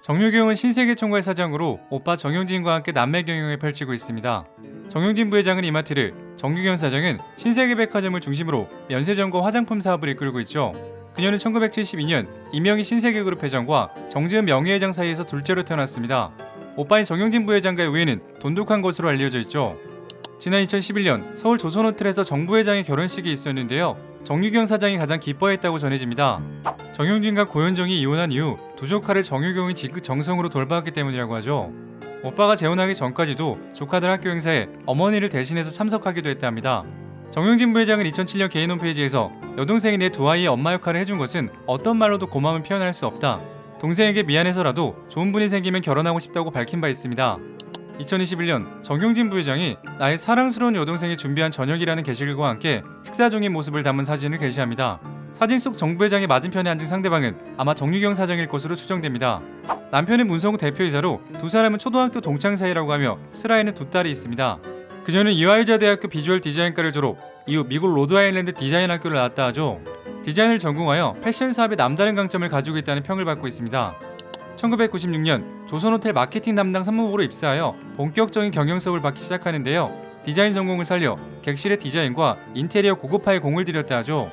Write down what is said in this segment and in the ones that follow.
정유경은 신세계 총괄 사장으로 오빠 정용진과 함께 남매 경영을 펼치고 있습니다. 정용진 부회장은 이마트를, 정유경 사장은 신세계백화점을 중심으로 면세점과 화장품 사업을 이끌고 있죠. 그녀는 1972년 이명희 신세계그룹 회장과 정지은 명예회장 사이에서 둘째로 태어났습니다. 오빠인 정용진 부회장과의 우애는 돈독한 것으로 알려져 있죠. 지난 2011년 서울 조선호텔에서 정 부회장의 결혼식이 있었는데요. 정유경 사장이 가장 기뻐했다고 전해집니다. 정용진과 고현정이 이혼한 이후 두 조카를 정유경이 지극 정성으로 돌봤기 때문이라고 하죠. 오빠가 재혼하기 전까지도 조카들 학교 행사에 어머니를 대신해서 참석하기도 했다 합니다. 정용진 부회장은 2007년 개인 홈페이지에서 여동생이 내 두 아이의 엄마 역할을 해준 것은 어떤 말로도 고마움을 표현할 수 없다. 동생에게 미안해서라도 좋은 분이 생기면 결혼하고 싶다고 밝힌 바 있습니다. 2021년 정용진 부회장이 나의 사랑스러운 여동생이 준비한 저녁이라는 게시글과 함께 식사 중인 모습을 담은 사진을 게시합니다. 사진 속 정 부회장의 맞은편에 앉은 상대방은 아마 정유경 사장일 것으로 추정됩니다. 남편은 문성우 대표이사로 두 사람은 초등학교 동창 사이라고 하며 슬아에는 두 딸이 있습니다. 그녀는 이화여자 대학교 비주얼 디자인과를 졸업, 이후 미국 로드아일랜드 디자인 학교를 나왔다 하죠. 디자인을 전공하여 패션 사업에 남다른 강점을 가지고 있다는 평을 받고 있습니다. 1996년 조선호텔 마케팅 담당 산무부로 입사하여 본격적인 경영 수업을 받기 시작하는데요. 디자인 전공을 살려 객실의 디자인과 인테리어 고급화에 공을 들였다 하죠.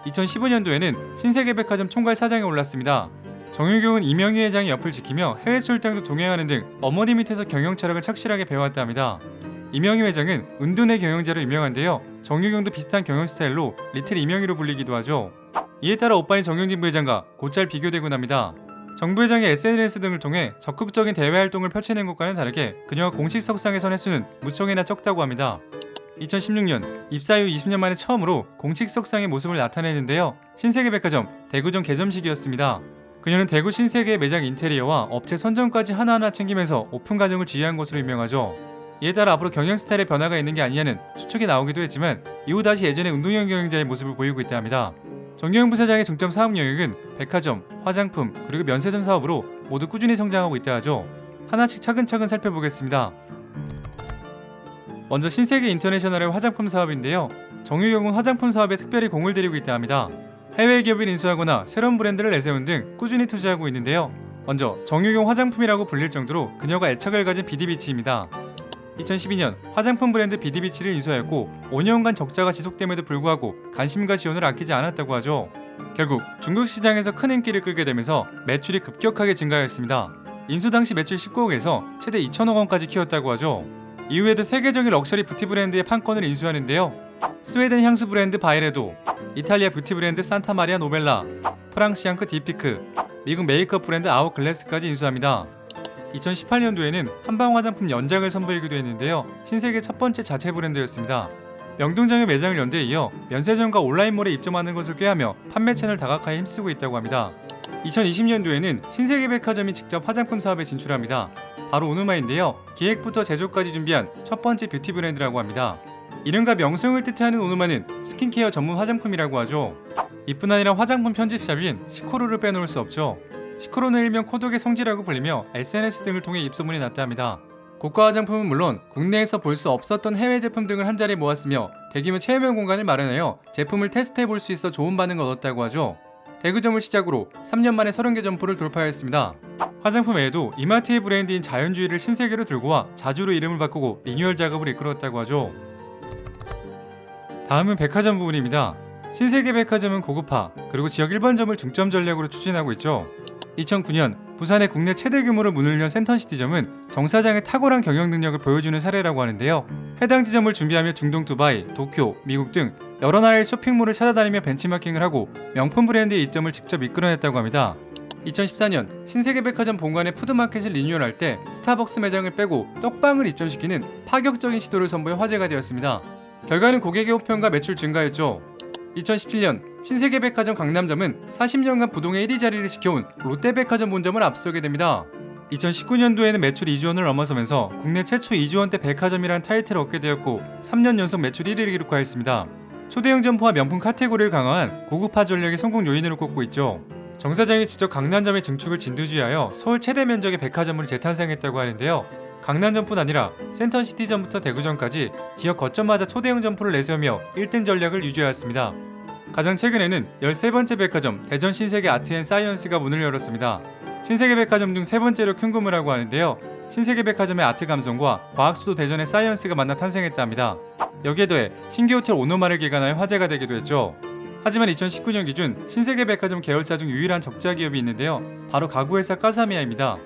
2015년도에는 신세계백화점 총괄 사장에 올랐습니다. 정유경은 이명희 회장의 옆을 지키며 해외 출장도 동행하는 등 어머니 밑에서 경영 철학을 착실하게 배워왔다 합니다. 이명희 회장은 은둔의 경영자로 유명한데요. 정유경도 비슷한 경영 스타일로 리틀 이명희로 불리기도 하죠. 이에 따라 오빠인 정용진 부회장과 곧잘 비교되곤 합니다. 정 부회장의 SNS 등을 통해 적극적인 대외 활동을 펼쳐낸 것과는 다르게 그녀가 공식 석상에 선 횟수는 무척이나 적다고 합니다. 2016년 입사 이후 20년 만에 처음으로 공식 석상의 모습을 나타내는데요. 신세계백화점 대구점 개점식이었습니다. 그녀는 대구 신세계 매장 인테리어와 업체 선정까지 하나하나 챙기면서 오픈 과정을 지휘한 것으로 유명하죠. 이에 따라 앞으로 경영 스타일의 변화가 있는 게 아니냐는 추측이 나오기도 했지만 이후 다시 예전의 운동형 경영자의 모습을 보이고 있다 합니다. 정유경 부사장의 중점 사업 영역은 백화점, 화장품, 그리고 면세점 사업으로 모두 꾸준히 성장하고 있다 하죠. 하나씩 차근차근 살펴보겠습니다. 먼저 신세계 인터내셔널의 화장품 사업인데요. 정유경은 화장품 사업에 특별히 공을 들이고 있다 합니다. 해외 기업을 인수하거나 새로운 브랜드를 내세운 등 꾸준히 투자하고 있는데요. 먼저 정유경 화장품이라고 불릴 정도로 그녀가 애착을 가진 비디비치입니다. 2012년 화장품 브랜드 비디비치를 인수하였고 5년간 적자가 지속됨에도 불구하고 관심과 지원을 아끼지 않았다고 하죠. 결국 중국 시장에서 큰 인기를 끌게 되면서 매출이 급격하게 증가하였습니다. 인수 당시 매출 19억에서 최대 2천억 원까지 키웠다고 하죠. 이후에도 세계적인 럭셔리 뷰티 브랜드의 판권을 인수하는데요. 스웨덴 향수 브랜드 바이레도, 이탈리아 뷰티 브랜드 산타마리아 노벨라, 프랑스 샹크 딥티크, 미국 메이크업 브랜드 아웃글래스까지 인수합니다. 2018년도에는 한방 화장품 연장을 선보이기도 했는데요. 신세계 첫 번째 자체 브랜드였습니다. 명동장의 매장을 연 데 이어 면세점과 온라인몰에 입점하는 것을 꾀하며 판매 채널 다각화에 힘쓰고 있다고 합니다. 2020년도에는 신세계백화점이 직접 화장품 사업에 진출합니다. 바로 오누마인데요. 기획부터 제조까지 준비한 첫 번째 뷰티 브랜드라고 합니다. 이름과 명성을 뜻하는 오누마는 스킨케어 전문 화장품이라고 하죠. 이뿐 아니라 화장품 편집샵인 시코루를 빼놓을 수 없죠. 시코로는 일명 코독의 성지라고 불리며 SNS 등을 통해 입소문이 났다 합니다. 고가 화장품은 물론 국내에서 볼 수 없었던 해외 제품 등을 한자리에 모았으며 대규모 체험 공간을 마련하여 제품을 테스트해 볼 수 있어 좋은 반응을 얻었다고 하죠. 대구점을 시작으로 3년 만에 30개 점포를 돌파하였습니다. 화장품 외에도 이마트의 브랜드인 자연주의를 신세계로 들고 와 자주로 이름을 바꾸고 리뉴얼 작업을 이끌었다고 하죠. 다음은 백화점 부분입니다. 신세계백화점은 고급화 그리고 지역 1번점을 중점 전략으로 추진하고 있죠. 2009년 부산의 국내 최대 규모로 문을 연 센턴시티점은 정 사장의 탁월한 경영 능력을 보여주는 사례라고 하는데요. 해당 지점을 준비하며 중동 두바이, 도쿄, 미국 등 여러 나라의 쇼핑몰을 찾아다니며 벤치마킹을 하고 명품 브랜드의 이점을 직접 이끌어냈다고 합니다. 2014년 신세계백화점 본관의 푸드마켓을 리뉴얼할 때 스타벅스 매장을 빼고 떡방을 입점시키는 파격적인 시도를 선보여 화제가 되었습니다. 결과는 고객의 호평과 매출 증가였죠. 2017년 신세계백화점 강남점은 40년간 부동의 1위 자리를 지켜온 롯데백화점 본점을 앞서게 됩니다. 2019년도에는 매출 2조 원을 넘어서면서 국내 최초 2조 원대 백화점이라는 타이틀을 얻게 되었고 3년 연속 매출 1위를 기록하였습니다. 초대형 점포와 명품 카테고리를 강화한 고급화 전략이 성공 요인으로 꼽고 있죠. 정 사장이 직접 강남점의 증축을 진두지휘하여 서울 최대 면적의 백화점을 재탄생했다고 하는데요. 강남점뿐 아니라 센턴시티점부터 대구점까지 지역 거점마다 초대형 점포를 내세우며 1등 전략을 유지하였습니다. 가장 최근에는 13번째 백화점 대전 신세계 아트앤사이언스가 문을 열었습니다. 신세계백화점 중 세 번째로 큰 규모라고 하는데요. 신세계백화점의 아트 감성과 과학수도 대전의 사이언스가 만나 탄생했다 합니다. 여기에 더해 신기 호텔 오노마를 개관하여 화제가 되기도 했죠. 하지만 2019년 기준 신세계백화점 계열사 중 유일한 적자 기업이 있는데요. 바로 가구회사 까사미야입니다.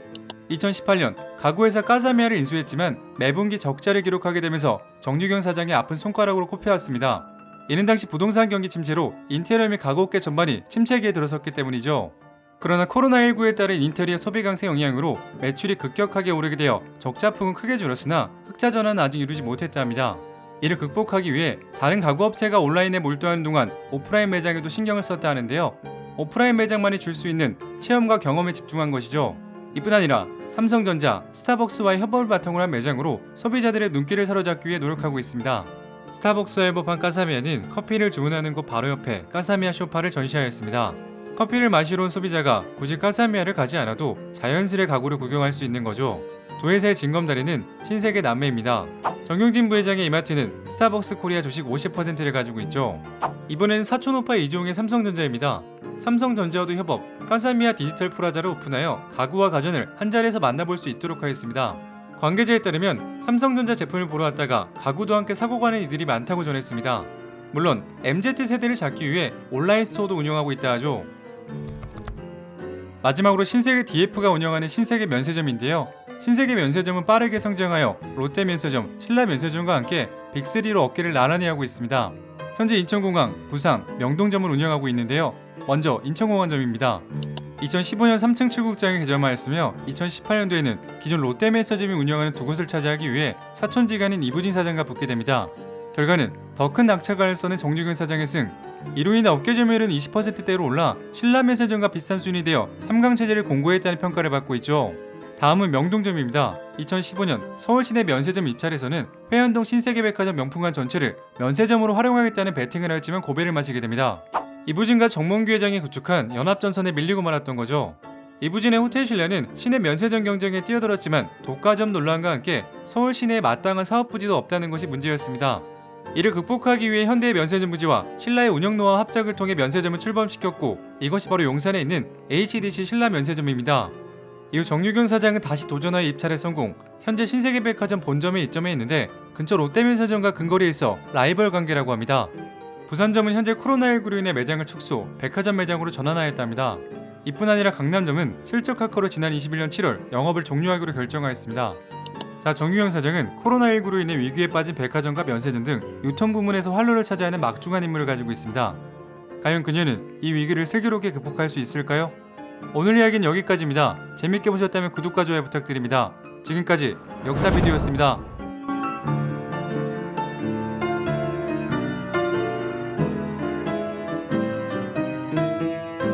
2018년 가구회사 까사미야를 인수했지만 매분기 적자를 기록하게 되면서 정유경 사장의 아픈 손가락으로 꼽혀왔습니다. 이는 당시 부동산 경기 침체로 인테리어 및 가구업계 전반이 침체기에 들어섰기 때문이죠. 그러나 코로나19에 따른 인테리어 소비 강세 영향으로 매출이 급격하게 오르게 되어 적자폭은 크게 줄었으나 흑자 전환은 아직 이루지 못했다 합니다. 이를 극복하기 위해 다른 가구업체가 온라인에 몰두하는 동안 오프라인 매장에도 신경을 썼다 하는데요. 오프라인 매장만이 줄 수 있는 체험과 경험에 집중한 것이죠. 이뿐 아니라 삼성전자, 스타벅스와의 협업을 바탕으로 한 매장으로 소비자들의 눈길을 사로잡기 위해 노력하고 있습니다. 스타벅스와 협업한 까사미야는 커피를 주문하는 곳 바로 옆에 까사미야 쇼파를 전시하였습니다. 커피를 마시러 온 소비자가 굳이 까사미야를 가지 않아도 자연스레 가구를 구경할 수 있는 거죠. 두 회사의 징검다리는 신세계 남매입니다. 정용진 부회장의 이마트는 스타벅스 코리아 주식 50%를 가지고 있죠. 이번에는 사촌오빠 이종의 삼성전자입니다. 삼성전자와도 협업, 까사미야 디지털 프라자를 오픈하여 가구와 가전을 한 자리에서 만나볼 수 있도록 하겠습니다. 관계자에 따르면 삼성전자 제품을 보러 왔다가 가구도 함께 사고 가는 이들이 많다고 전했습니다. 물론 MZ세대를 잡기 위해 온라인 스토어도 운영하고 있다 하죠. 마지막으로 신세계 DF가 운영하는 신세계 면세점인데요. 신세계 면세점은 빠르게 성장하여 롯데 면세점, 신라 면세점과 함께 빅3로 어깨를 나란히 하고 있습니다. 현재 인천공항, 부산, 명동점을 운영하고 있는데요. 먼저 인천공항점입니다. 2015년 3층 출국장에 개점하였으며 2018년도에는 기존 롯데 면세점이 운영하는 두 곳을 차지하기 위해 사촌지간인 이부진 사장과 붙게 됩니다. 결과는 더 큰 낙차가를 써낸 정유경 사장의 승. 이로 인해 업계 점유율은 20%대로 올라 신라 면세점과 비슷한 순위 되어 3강 체제를 공고했다는 평가를 받고 있죠. 다음은 명동점입니다. 2015년 서울시내 면세점 입찰에서는 회원동 신세계백화점 명품관 전체를 면세점으로 활용하겠다는 베팅을 하였지만 고배를 마시게 됩니다. 이부진과 정몽규 회장이 구축한 연합전선에 밀리고 말았던 거죠. 이부진의 호텔 신라는 시내 면세점 경쟁에 뛰어들었지만 독과점 논란과 함께 서울 시내에 마땅한 사업 부지도 없다는 것이 문제였습니다. 이를 극복하기 위해 현대의 면세점 부지와 신라의 운영 노하우 합작을 통해 면세점을 출범시켰고 이것이 바로 용산에 있는 HDC 신라 면세점입니다. 이후 정유경 사장은 다시 도전하여 입찰에 성공, 현재 신세계백화점 본점에 입점해 있는데 근처 롯데면세점과 근거리에 있어 라이벌 관계라고 합니다. 부산점은 현재 코로나19로 인해 매장을 축소, 백화점 매장으로 전환하였답니다. 이뿐 아니라 강남점은 실적 악화로 지난 21년 7월 영업을 종료하기로 결정하였습니다. 자, 정유경 사장은 코로나19로 인해 위기에 빠진 백화점과 면세점 등 유통 부문에서 활로를 차지하는 막중한 임무를 가지고 있습니다. 과연 그녀는 이 위기를 슬기롭게 극복할 수 있을까요? 오늘 이야기는 여기까지입니다. 재밌게 보셨다면 구독과 좋아요 부탁드립니다. 지금까지 역사비디오였습니다.